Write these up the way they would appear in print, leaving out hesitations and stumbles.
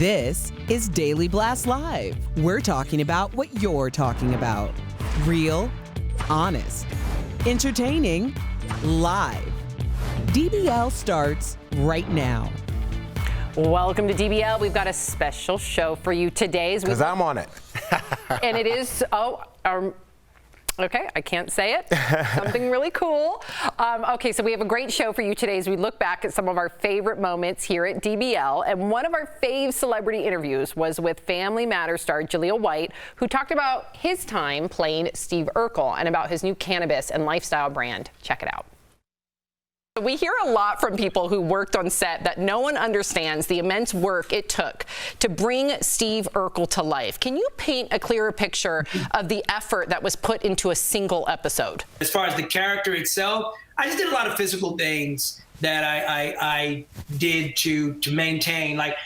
This is Daily Blast Live. We're talking about what you're talking about. Real, honest, entertaining, live. DBL starts right now. Welcome to DBL. We've got a special show for you today. Because I'm on it. And it is, okay, I can't say it. Something really cool. Okay, so we have a great show for you today as we look back at some of our favorite moments here at DBL. And one of our fave celebrity interviews was with Family Matters star Jaleel White, who talked about his time playing Steve Urkel and about his new cannabis and lifestyle brand. Check it out. We hear a lot from people who worked on set that no one understands the immense work it took to bring Steve Urkel to life. Can you paint a clearer picture of the effort that was put into a single episode? As far as the character itself, I just did a lot of physical things that I did to maintain, like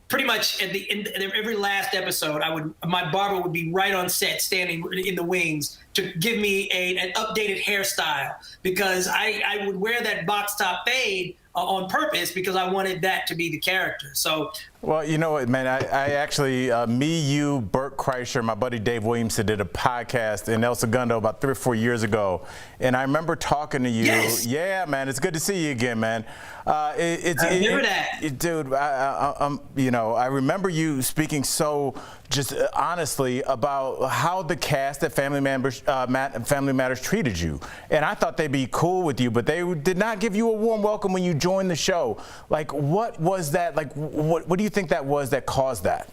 pretty much at the end of every last episode, my barber would be right on set, standing in the wings to give me an updated hairstyle, because I would wear that box top fade on purpose because I wanted that to be the character. So, well, you know what, man, I actually, me, you, Bert Kreischer, my buddy Dave Williamson did a podcast in El Segundo about 3 or 4 years ago. And I remember talking to you. Yes. Yeah, man, it's good to see you again, man. I remember that. Dude, I remember you speaking so just honestly about how the cast at Family Matters treated you. And I thought they'd be cool with you, but they did not give you a warm welcome when you joined the show. Like, what was that? Like, what do you think that was that caused that?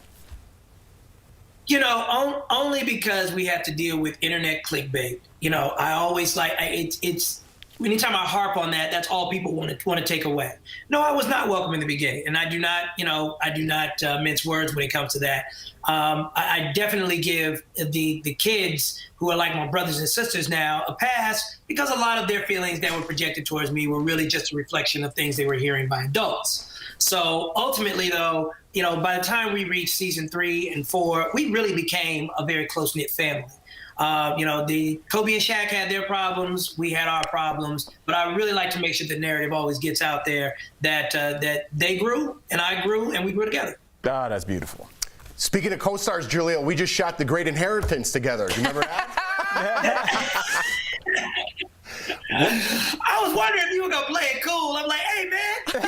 You know, only because we have to deal with internet clickbait. You know, I always it's anytime I harp on that, that's all people want to take away. No, I was not welcome in the beginning, and I do not mince words when it comes to that. I definitely give the kids who are like my brothers and sisters now a pass, because a lot of their feelings that were projected towards me were really just a reflection of things they were hearing by adults. So ultimately, though, you know, by the time we reached season 3 and 4, we really became a very close-knit family. The Kobe and Shaq had their problems, we had our problems, but I really like to make sure the narrative always gets out there that they grew and I grew and we grew together. Ah, that's beautiful. Speaking of co-stars, Jaleel, we just shot The Great Inheritance together. Do you remember that? I was wondering if you were gonna play it cool. I'm like, hey man, you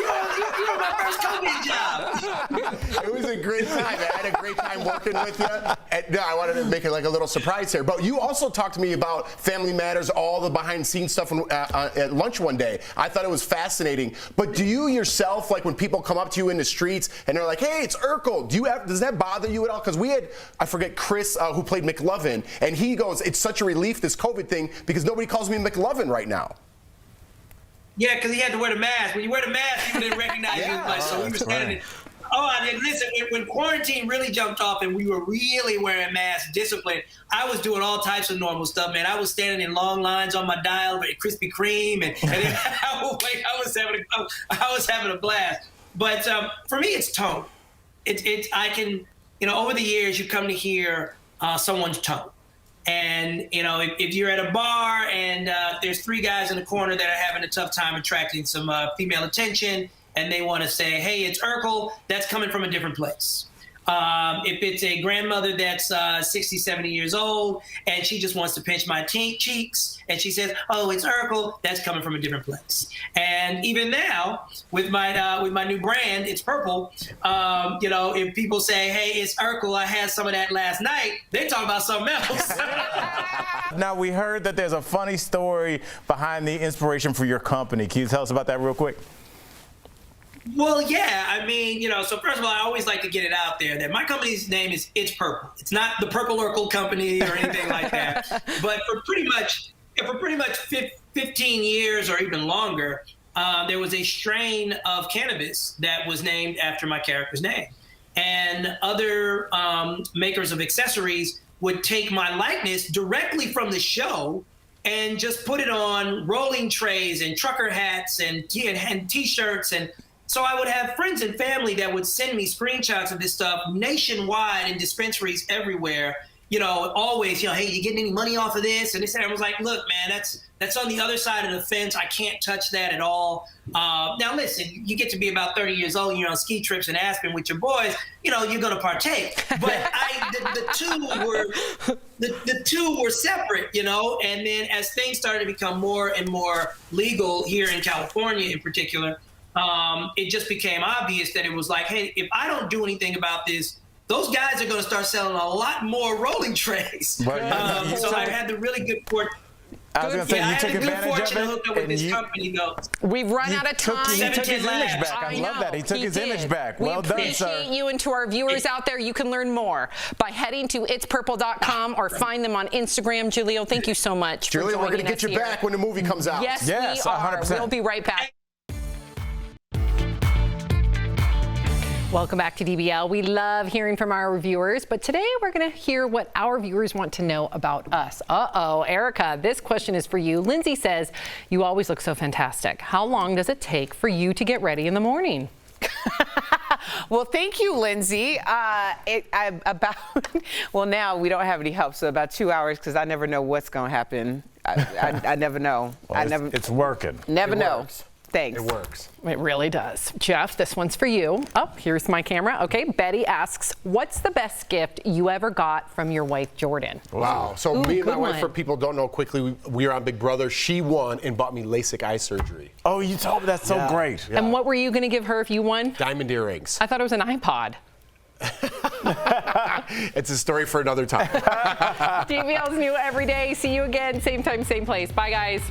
were my first Kobe job. It was a great time. I had a great time working with you. And, no, I wanted to make it like a little surprise here. But you also talked to me about Family Matters, all the behind-the-scenes stuff at lunch one day. I thought it was fascinating. But do you yourself, like when people come up to you in the streets and they're like, hey, it's Urkel, does that bother you at all? Because we had, I forget, Chris, who played McLovin, and he goes, it's such a relief, this COVID thing, because nobody calls me McLovin right now. Yeah, because he had to wear the mask. When you wear the mask, people didn't recognize you as much. So we were standing. Listen, when quarantine really jumped off and we were really wearing masks, disciplined, I was doing all types of normal stuff, man. I was standing in long lines on my dial for Krispy Kreme, and I was having a blast. But for me, it's tone. I can, over the years, you come to hear someone's tone. And, if you're at a bar and there's 3 guys in the corner that are having a tough time attracting some female attention, and they want to say, hey, it's Urkel, that's coming from a different place. If it's a grandmother that's 60, 70 years old, and she just wants to pinch my cheeks, and she says, oh, it's Urkel, that's coming from a different place. And even now, with my new brand, it's Purple, if people say, hey, it's Urkel, I had some of that last night, they talk about something else. Now, we heard that there's a funny story behind the inspiration for your company. Can you tell us about that real quick? Well, yeah, so first of all, I always like to get it out there that my company's name is It's Purple. It's not the Purple Urkel Company or anything like that. But for pretty much 15 years or even longer, there was a strain of cannabis that was named after my character's name. And other makers of accessories would take my likeness directly from the show and just put it on rolling trays and trucker hats and T-shirts. And so I would have friends and family that would send me screenshots of this stuff nationwide in dispensaries everywhere. always, hey, you getting any money off of this? And I was like, look, man, that's on the other side of the fence. I can't touch that at all. Now, listen, you get to be about 30 years old, and you're on ski trips in Aspen with your boys, you're going to partake. But the two were separate, and then as things started to become more and more legal here in California in particular, it just became obvious that it was like, hey, if I don't do anything about this, those guys are going to start selling a lot more rolling trays. So I had the really good fortune. I was going to say, you took advantage of it. Hook up with this company, though. We've run out of time. He took his image back. I love that. He took his image back. Well done, sir. We appreciate you, and to our viewers out there, you can learn more by heading to itspurple.com or find them on Instagram. Julio, thank you so much for joining us. Julio, we're going to get you back when the movie comes out. Yes, we are. 100%. We'll be right back. Welcome back to DBL. We love hearing from our viewers, but today we're going to hear what our viewers want to know about us. Erica, this question is for you. Lindsay says, you always look so fantastic. How long does it take for you to get ready in the morning? Well, thank you, Lindsay. Well, now we don't have any help, so about 2 hours, because I never know what's going to happen. I never know. Well, it's working. Never know. Works. Thanks. It works. It really does. Jeff, this one's for you. Oh, here's my camera. Okay, Betty asks, what's the best gift you ever got from your wife, Jordan? Wow. So Ooh, me and my good wife, one. for people who don't know, quickly, we were on Big Brother. She won and bought me LASIK eye surgery. Oh, you told me. That's so great. Yeah. And what were you going to give her if you won? Diamond earrings. I thought it was an iPod. It's a story for another time. DBL's new every day. See you again, same time, same place. Bye, guys.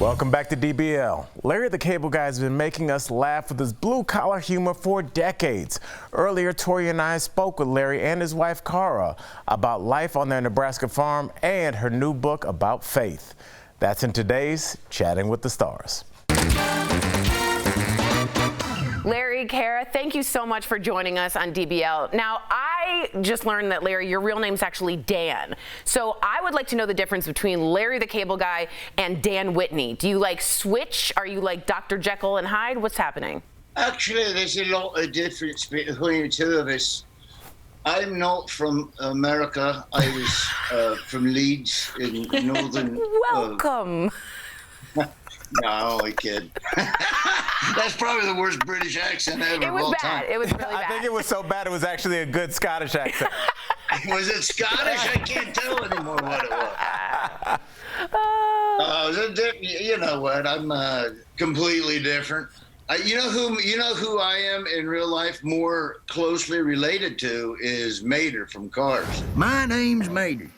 Welcome back to DBL. Larry the Cable Guy has been making us laugh with his blue-collar humor for decades. Earlier, Tori and I spoke with Larry and his wife, Cara, about life on their Nebraska farm and her new book about faith. That's in today's Chatting with the Stars. Larry, Cara, thank you so much for joining us on DBL. Now, I just learned that, Larry, your real name's actually Dan. So I would like to know the difference between Larry the Cable Guy and Dan Whitney. Do you switch? Are you like Dr. Jekyll and Hyde? What's happening? Actually, there's a lot of difference between the two of us. I'm not from America. I was from Leeds in northern... Welcome. No, I kid. That's probably the worst British accent ever. It was bad. It was really bad. I think it was so bad it was actually a good Scottish accent. Was it Scottish? I can't tell anymore what it was. you know what? I'm completely different. You know who I am in real life more closely related to is Mater from Cars. My name's Mater.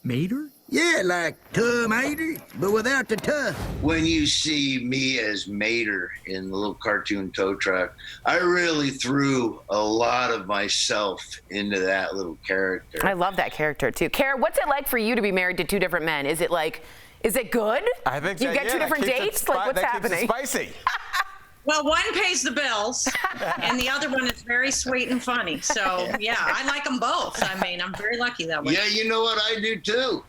Mater? Yeah, like tomato, but without the tuh. When you see me as Mater in the little cartoon tow truck, I really threw a lot of myself into that little character. I love that character too. Kara, what's it like for you to be married to two different men? Is it good? I think you that, get two different dates. Like, what's happening? Spicy. Well, one pays the bills, and the other one is very sweet and funny. So, yeah, I like them both. I mean, I'm very lucky that way. Yeah, you know what? I do too.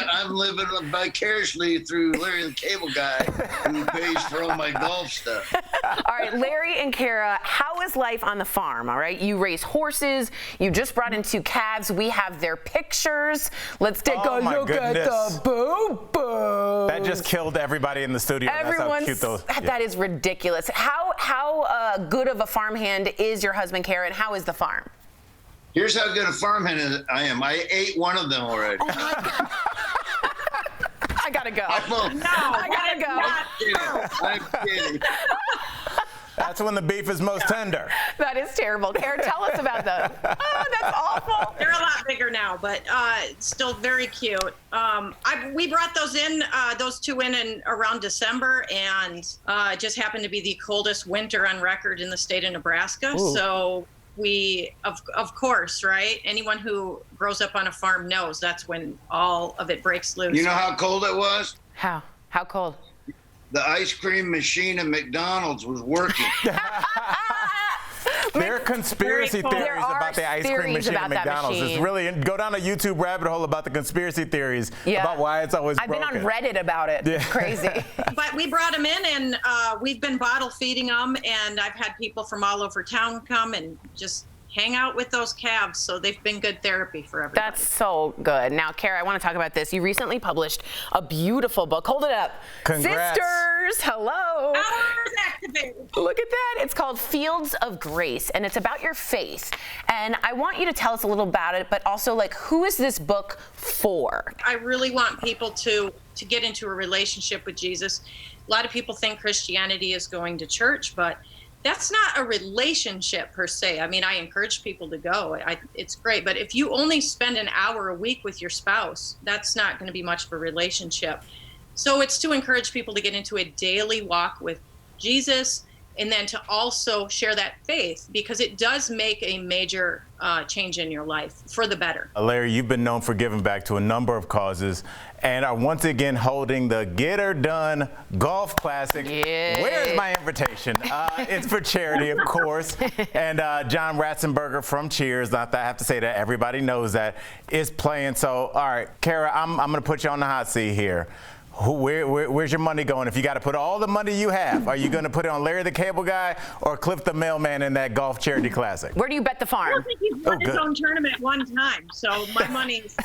I'm living vicariously through Larry the Cable Guy, who pays for all my golf stuff. All right, Larry and Kara, how is life on the farm? All right, you raise horses. You just brought in 2 calves. We have their pictures. Let's take a look at the boo-boo. That just killed everybody in the studio. Everyone's, that's how cute that is ridiculous. How good of a farmhand is your husband, Kara, and how is the farm? Here's how good a farmhand I am. I ate one of them already. Oh my God. I gotta go. I gotta go. I'm kidding. That's when the beef is most tender. That is terrible. Kara, tell us about them. Oh, that's awful. They're a lot bigger now, but still very cute. We brought those 2 in around December, and it just happened to be the coldest winter on record in the state of Nebraska. Ooh. So we, of course, right? Anyone who grows up on a farm knows that's when all of it breaks loose. You know how cold it was? How? How cold? The ice cream machine at McDonald's was working. There are conspiracy theories about the ice cream machine at McDonald's. It's really, go down a YouTube rabbit hole about the conspiracy theories about why it's always broken. I've been on Reddit about it. It's crazy. But we brought them in, and we've been bottle feeding them, and I've had people from all over town come and just hang out with those calves, so they've been good therapy for everybody. That's so good. Now, Kara, I want to talk about this. You recently published a beautiful book. Hold it up. Congrats. Sisters, hello. Powers activated. Look at that. It's called Fields of Grace, and it's about your faith. And I want you to tell us a little about it, but also, like, who is this book for? I really want people to get into a relationship with Jesus. A lot of people think Christianity is going to church, but that's not a relationship per se. I mean, I encourage people to go. It's great. But if you only spend an hour a week with your spouse, that's not going to be much of a relationship. So it's to encourage people to get into a daily walk with Jesus, and then to also share that faith, because it does make a major change in your life for the better. Larry, you've been known for giving back to a number of causes, and are once again holding the Get Her Done Golf Classic. Yes. Where's my invitation? It's for charity, of course. And John Ratzenberger from Cheers, not that I have to say that, everybody knows that, is playing. So, all right, Kara, I'm going to put you on the hot seat here. Where's your money going? If you got to put all the money you have, are you going to put it on Larry the Cable Guy or Cliff the Mailman in that golf charity classic? Where do you bet the I farm? don't think he's won his own tournament one time, so my money's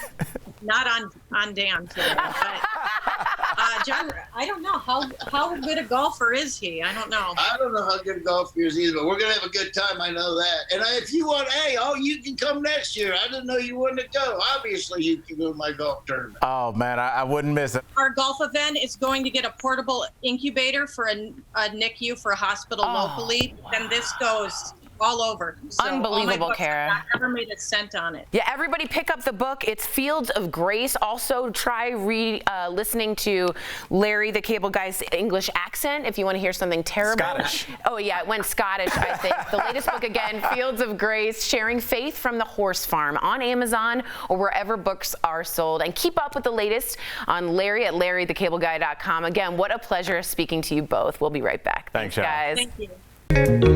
not on Dan today. But John, I don't know how good a golfer is he. I don't know. I don't know how good a golfer is either, but we're gonna have a good time. I know that. And if you want, you can come next year. I didn't know you wanted to go. Obviously, you can go to my golf tournament. Oh man, I wouldn't miss it. Our golf event is going to get a portable incubator for a NICU for a hospital locally, and this goes all over. So Unbelievable, Kara. I never made a cent on it. Yeah, everybody pick up the book. It's Fields of Grace. Also, try listening to Larry the Cable Guy's English accent if you want to hear something terrible. Scottish. Oh, yeah, it went Scottish, I think. The latest book, again, Fields of Grace, Sharing Faith from the Horse Farm, on Amazon or wherever books are sold. And keep up with the latest on Larry at LarryTheCableGuy.com. Again, what a pleasure speaking to you both. We'll be right back. Thanks, guys. Thank you.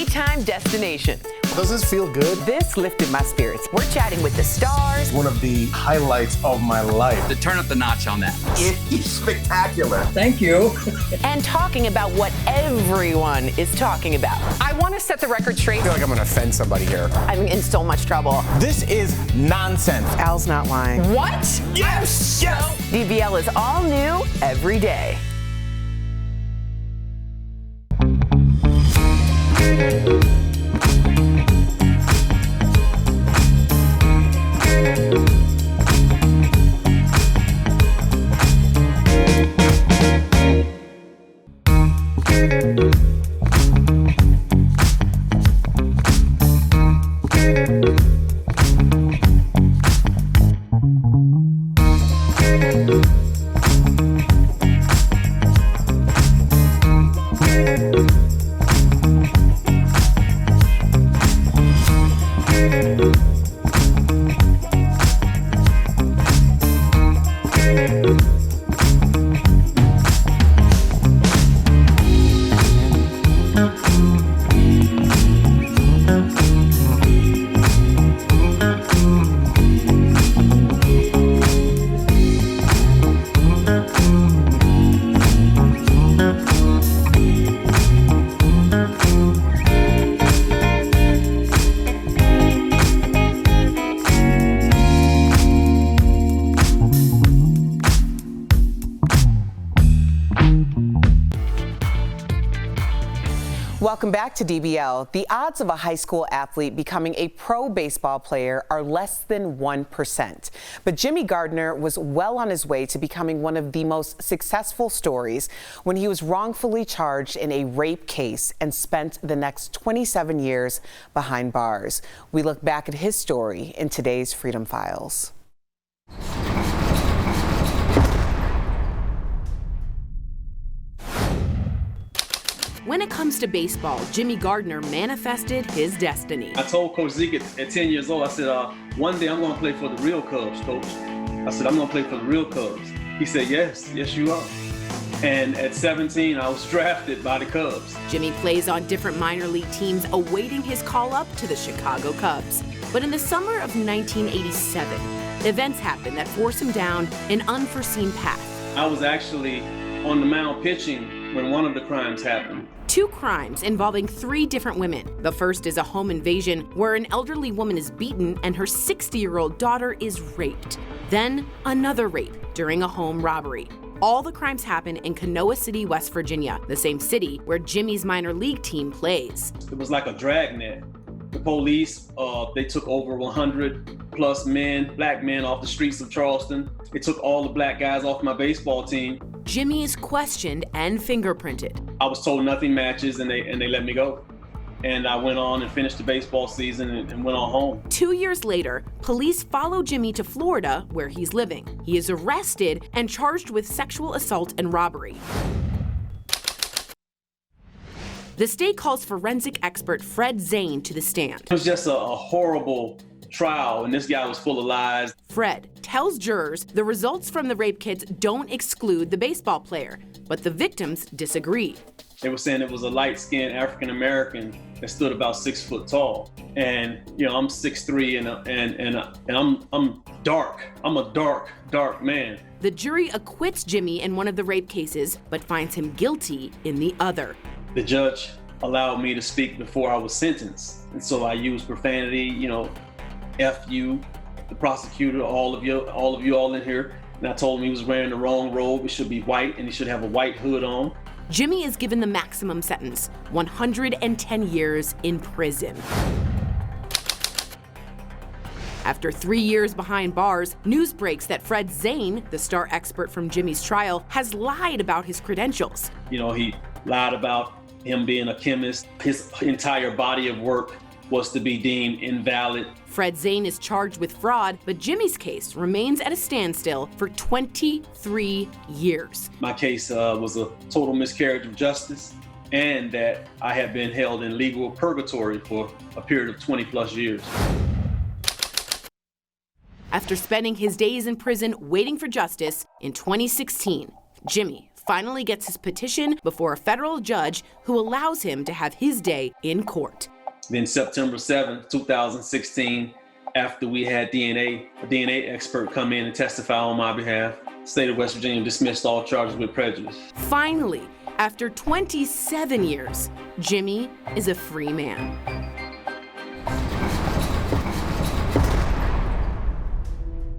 daytime destination. Does this feel good? This lifted my spirits. We're chatting with the stars. One of the highlights of my life. To turn up the notch on that. It is spectacular. Thank you. And talking about what everyone is talking about. I want to set the record straight. I feel like I'm going to offend somebody here. I'm in so much trouble. This is nonsense. Al's not lying. What? Yes! Yes! DBL is all new every day. Welcome back to DBL. The odds of a high school athlete becoming a pro baseball player are less than 1%. But Jimmy Gardner was well on his way to becoming one of the most successful stories when he was wrongfully charged in a rape case and spent the next 27 years behind bars. We look back at his story in today's Freedom Files. When it comes to baseball, Jimmy Gardner manifested his destiny. I told Coach Zeke at 10 years old, I said, one day I'm going to play for the real Cubs, Coach. I said, I'm going to play for the real Cubs. He said, yes, you are. And at 17, I was drafted by the Cubs. Jimmy plays on different minor league teams awaiting his call-up to the Chicago Cubs. But in the summer of 1987, events happened that forced him down an unforeseen path. I was actually on the mound pitching when one of the crimes happened. 2 crimes involving 3 different women. The first is a home invasion where an elderly woman is beaten and her 60-year-old daughter is raped. Then another rape during a home robbery. All the crimes happen in Kanoa City, West Virginia, the same city where Jimmy's minor league team plays. It was like a dragnet. The police, they took over 100 plus men, black men off the streets of Charleston. They took all the black guys off my baseball team. Jimmy is questioned and fingerprinted. I was told nothing matches and they let me go. And I went on and finished the baseball season and went on home. 2 years later, police follow Jimmy to Florida, where he's living. He is arrested and charged with sexual assault and robbery. The state calls forensic expert Fred Zane to the stand. It was just a horrible trial, and this guy was full of lies. Fred tells jurors the results from the rape kits don't exclude the baseball player, but the victims disagree. They were saying it was a light-skinned African-American that stood about 6 foot tall. And, you know, I'm 6'3", and I'm dark. I'm a dark man. The jury acquits Jimmy in one of the rape cases, but finds him guilty in the other. The judge allowed me to speak before I was sentenced. And so I used profanity, you know, F you, the prosecutor, all of you all in here. And I told him he was wearing the wrong robe. It should be white, and he should have a white hood on. Jimmy is given the maximum sentence, 110 years in prison. After 3 years behind bars, news breaks that Fred Zane, the star expert from Jimmy's trial, has lied about his credentials. You know, he lied about him being a chemist. His entire body of work was to be deemed invalid. Fred Zane is charged with fraud, but Jimmy's case remains at a standstill for 23 years. My case was a total miscarriage of justice, and that I have been held in legal purgatory for a period of 20 plus years. After spending his days in prison waiting for justice, in 2016, Jimmy finally gets his petition before a federal judge who allows him to have his day in court. Then September 7th, 2016, after we had a DNA expert come in and testify on my behalf, the state of West Virginia dismissed all charges with prejudice. Finally, after 27 years, Jimmy is a free man.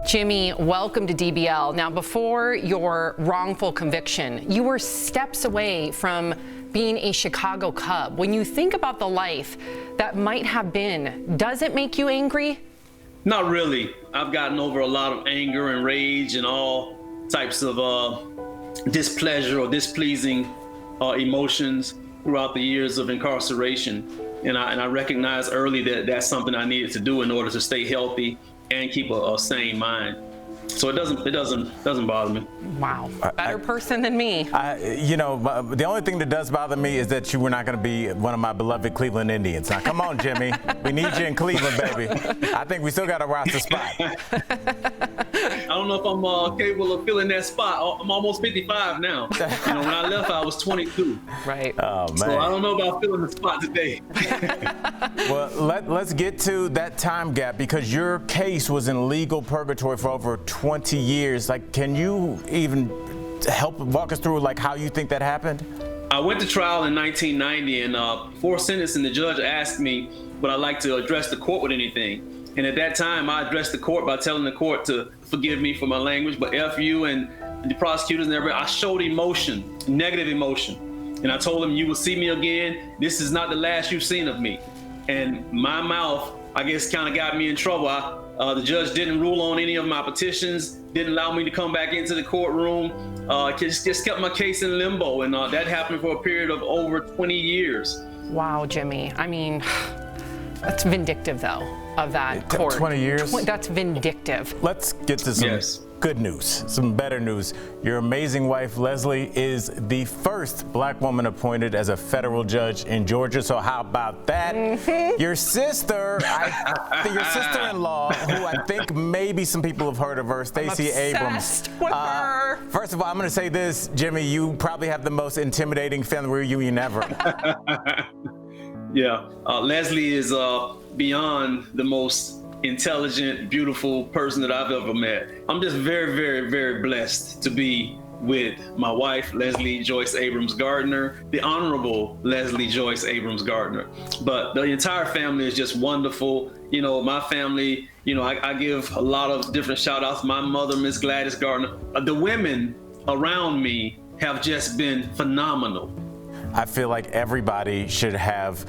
Jimmy, welcome to DBL. Now, before your wrongful conviction, you were steps away from being a Chicago Cub. When you think about the life that might have been, does it make you angry? Not really. I've gotten over a lot of anger and rage and all types of displeasure or displeasing emotions throughout the years of incarceration. And I recognized early that that's something I needed to do in order to stay healthy and keep a sane mind. So it doesn't bother me. Wow, better person than me. The only thing that does bother me is that you were not going to be one of my beloved Cleveland Indians. Now, come on, Jimmy. We need you in Cleveland, baby. I think we still got a roster spot. I don't know if I'm capable of filling that spot. I'm almost 55 now. When I left, I was 22. Right. Oh, man. So I don't know about filling the spot today. Well, let's get to that time gap, because your case was in legal purgatory for over 20 years. Like, can you even help walk us through how you think that happened? I went to trial in 1990, and before sentencing, the judge asked me would I like to address the court with anything. And at that time, I addressed the court by telling the court to forgive me for my language, but F you and the prosecutors and everybody. I showed emotion, negative emotion. And I told them, you will see me again. This is not the last you've seen of me. And my mouth, I guess, kind of got me in trouble. The judge didn't rule on any of my petitions, didn't allow me to come back into the courtroom, just kept my case in limbo. And that happened for a period of over 20 years. Wow, Jimmy. I mean, that's vindictive, though, of that court. 20 years? That's vindictive. Let's get to some good news, some better news. Your amazing wife, Leslie, is the first Black woman appointed as a federal judge in Georgia. So how about that? Mm-hmm. Your sister, your sister-in-law, who I think maybe some people have heard of her, Stacey Abrams. With her. First of all, I'm going to say this, Jimmy, you probably have the most intimidating family reunion ever. Yeah, Leslie is beyond the most intelligent, beautiful person that I've ever met. I'm just very, very, very blessed to be with my wife, Leslie Joyce Abrams Gardner, the Honorable Leslie Joyce Abrams Gardner. But the entire family is just wonderful. My family, I give a lot of different shout outs. My mother, Miss Gladys Gardner. The women around me have just been phenomenal. I feel like everybody should have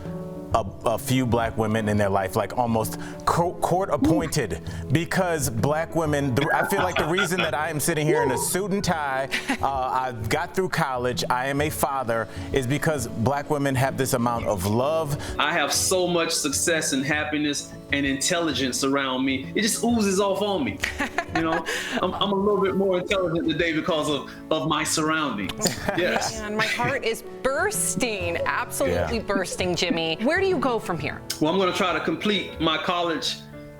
a few Black women in their life, like almost court appointed, because Black women, I feel like the reason that I am sitting here in a suit and tie, I got through college, I am a father, is because Black women have this amount of love. I have so much success and happiness and intelligence around me. It just oozes off on me. I'm a little bit more intelligent today because of my surroundings. Yes. Man, my heart is bursting, absolutely bursting, Jimmy. Where do you go from here? Well, I'm going to try to complete my college,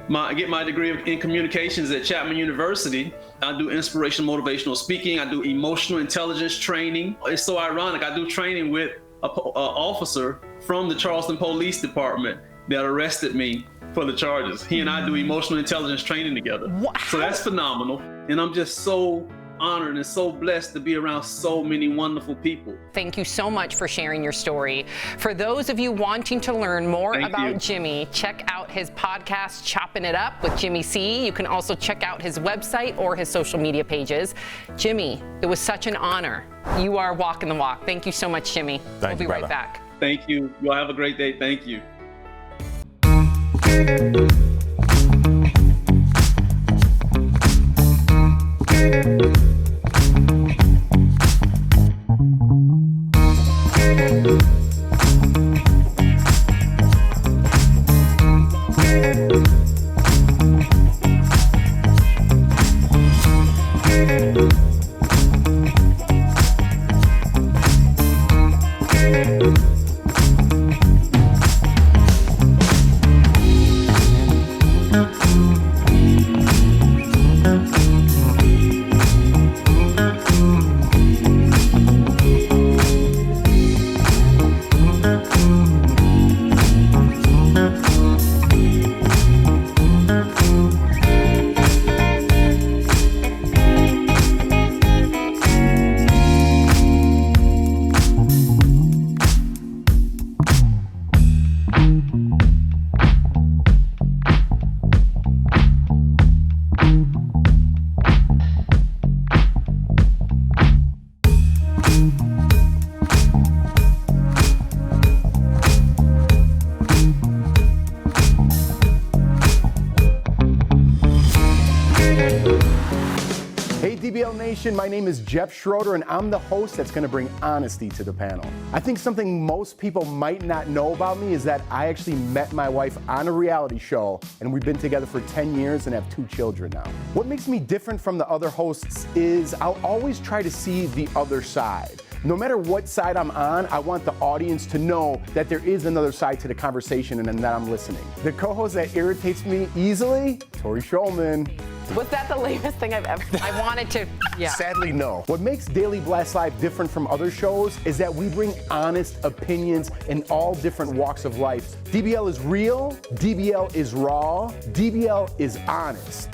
get my degree in communications at Chapman University. I do inspirational motivational speaking. I do emotional intelligence training. It's so ironic. I do training with an officer from the Charleston Police Department that arrested me for the charges. He and I do emotional intelligence training together. Wow. So that's phenomenal. And I'm just so honored and so blessed to be around so many wonderful people. Thank you so much for sharing your story. For those of you wanting to learn more about Jimmy, check out his podcast, Chopping It Up with Jimmy C. You can also check out his website or his social media pages. Jimmy, it was such an honor. You are walking the walk. Thank you so much, Jimmy. We'll be right back. Thank you. You all have a great day. Thank you. Hey DBL Nation, my name is Jeff Schroeder and I'm the host that's going to bring honesty to the panel. I think something most people might not know about me is that I actually met my wife on a reality show and we've been together for 10 years and have 2 children now. What makes me different from the other hosts is I'll always try to see the other side. No matter what side I'm on, I want the audience to know that there is another side to the conversation and that I'm listening. The co-host that irritates me easily, Tori Shulman. Was that the lamest thing I've ever done? I wanted to, yeah. Sadly, no. What makes Daily Blast Live different from other shows is that we bring honest opinions in all different walks of life. DBL is real, DBL is raw, DBL is honest.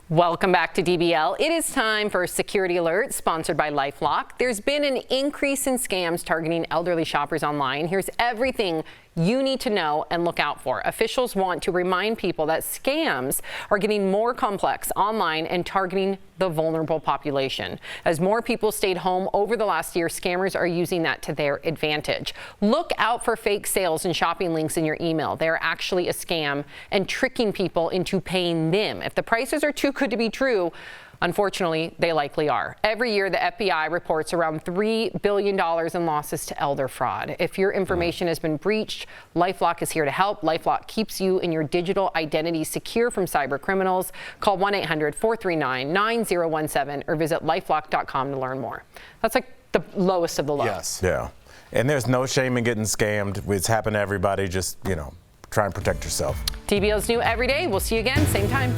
Welcome back to DBL. It is time for Security Alert, sponsored by LifeLock. There's been an increase in scams targeting elderly shoppers online. Here's everything you need to know and look out for. Officials want to remind people that scams are getting more complex online and targeting the vulnerable population. As more people stayed home over the last year, scammers are using that to their advantage. Look out for fake sales and shopping links in your email. They're actually a scam and tricking people into paying them. If the prices are too good to be true, unfortunately, they likely are. Every year, the FBI reports around $3 billion in losses to elder fraud. If your information has been breached, LifeLock is here to help. LifeLock keeps you and your digital identity secure from cyber criminals. Call 1-800-439-9017 or visit lifelock.com to learn more. That's like the lowest of the low. Yes. Yeah. And there's no shame in getting scammed. It's happened to everybody. Just, try and protect yourself. DBL's new every day. We'll see you again, same time.